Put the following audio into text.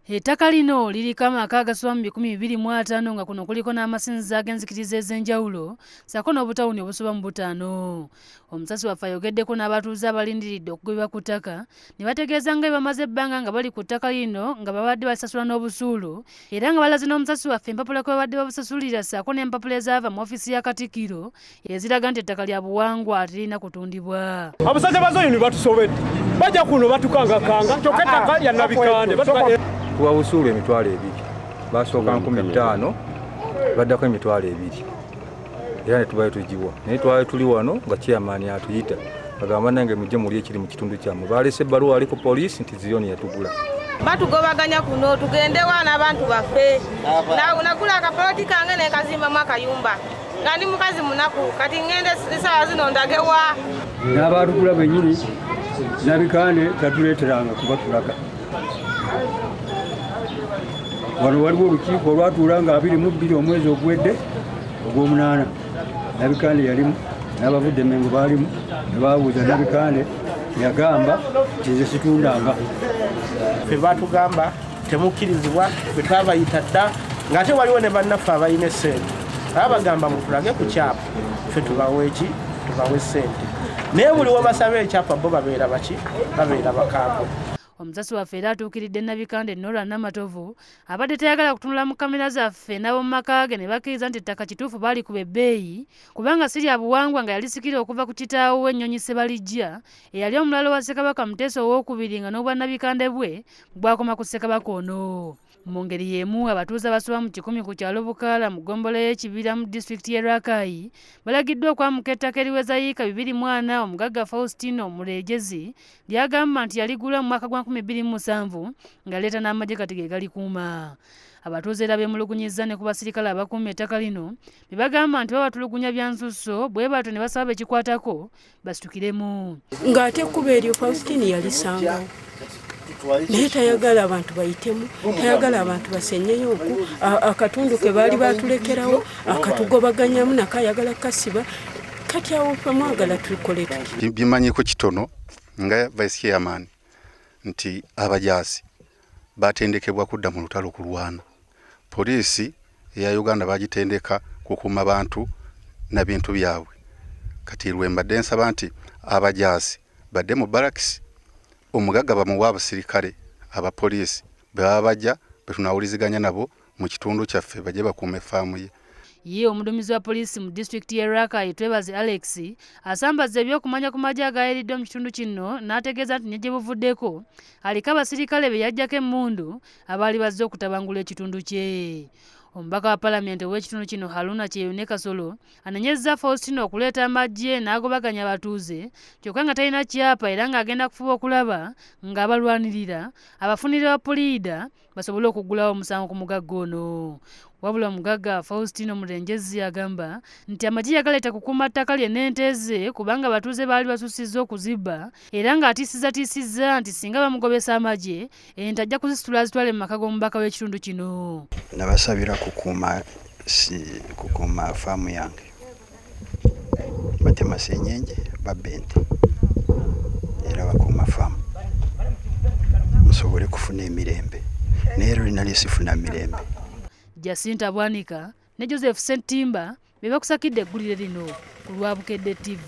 Ettaka lino liriko amaka agasula mu 250 nga kuno kuliko n'amasinzizo ag'enzikiriza ez'enjawulo ssaako n'obutawuni obusoba mu 5. Omusasi waffe ayogeddeko n'abatuuze abalindiridde okugobebwa ku ttaka ne bategeeza nga bamaze ebbanga nga bali ku ttaka lino nga babadde basasula n'obusuulu era nga balaze n'omusasi waffe empapula kwe babadde babusasulira ssaako n'empapula ezaava mu ofiisi ya Katikkiro eziraga nti ettaka lya buwangwa terina kutundibwa. Abasajja bazayuni batusobedde bajja kuno batukangakanga kyokka ettaka lya Nabikande tuwa busuulu emitwalo 2 basooka 15 baddako emitwalo 2 era ne tubayo tugiwa naye twali tuli wano nga chairman atuyita agamba nange mujje muli ekiri mu kitundu kyammwe balese ebbaluwa ali ku poliisi nti ziyoni yatugula batugobaganya kuno tugende wana abantu baffe nakula akapoloti kange nekazimba mu akayumba nga ndi mukazi munaku kati ngende essaawa zino ndagewa n'abatukula bennyini Nabikande tatuleeteranga kuba tulaga wano waliwo olukiiko olwatuula nga 22 omwezi ogwedde ogw'omunaana Nabikande yalimu n'abavudde Mengo baalimu ne babuuza Nabikande yagamba nze situndanga. Ffe baatugamba temukkirizibwa bwe twabayita dda ng'ate waliwo ne bannaffe abalina essente abagamba mutulage ku kyapa ffe tubawe eki tubawe ssente naye buli we basaba ekyapa bo babeera baki babeera bakaago. Omusasi waffe era atuukiridde Nabikande Norah Namatovu abadde tayagala kutunula mu kamera zaffe n'ab'omu maka ge ne bakkiriza nti ettaka kituufu baali kuba ebbeeyi kubanga si lya buwangwa nga yalisikira okuva ku kitaawo w'ennyonyi Ssebalijja eyali omulalo wa Ssekabaka Muteesa II nga n'obwa Nabikande bwe bwakoma ku Ssekabaka ono. Mu ngeri y'emu abatuuze abasoba mu 10 ku kyalo Bukaala mu ggombolola y'Ekibira mu disitulikiti y'e Rakai balagiddwa okwamuka ettaka eriweza yiika 240 omugagga Faustino Muleegezi lyagamba nti yaligula mu mwaka gwa 2007 nga leeta n'amagye kati ge galikuuma. Abatuuze era beemulugunyizza ne ku basirikale abakuuma ettaka lino be bagamba nti babatulugunya bya nsusso bwe batyo ne basaba bekikwatako basitukiremu. Ng'ate ekkubo eryo Faustino yalisangawo naye tayagala abantu bayitemu, tayagala abantu basenyeyo oku akatundu ke baali batulekerawo akatugobaganyamu nako ayagala kasiba kati awo twamwagala tukole tuti. Bimanyiko kitono nga vice chairman nti abajaasi batendekebwa kudda mu lutalo kulwana. Poliisi eya Uganda bagitendeka kukuuma abantu na bintu byabwe. Kati lwembadde nsaba nti abajaasi badde mu barracks omugagga bamuwa abasirikale abapoliisi baba bajja betunawuliziganya nabo mu kitundu kyaffe bajje bakuume faamu ye. Ye omuduumizi wa poliisi mu disitulikiti y'e Rakai Twebaze Alex asambaza ebyokumanya ku magye agaayiriddwa mu kitundu kino n'ategeeza nti gye buvuddeko aliko abasirikale be yaggyako emmundu abaali bazze okutabangula ekitundu kye. Omubaka wa Palamenti ow'ekitundu kino Haruna Kyeyune Kasolo anenyezza Faustino okuleeta amagye n'agobaganya abatuuze kyokka nga talina kyapa era ng'agenda kufuba okulaba ng'abalwanirira abafunira puliida basobole okuggulawo omusango ku mugagga ono. Wabula omugagga Faustino Mulengezi agamba nti amagye yagaleeta kukuuma ttaka lye n'ente ze kubanga abatuuze baali basussizza okuzibba era ng'atiisizza nti singa bamugobesa amagye ente ajja kuzisitula azitwale mu maka g'omubaka w'ekitundu kino. Nabasabira kukuuma faamu yange batema senyenje babba ente era bakuuma faamu musobole kufuna emirembe naye lulina lyesifuna mirembe. Jacinta Bwanika ne Joseph Sentimba be bakusakidde eggulire lino ku Lwabukedde TV.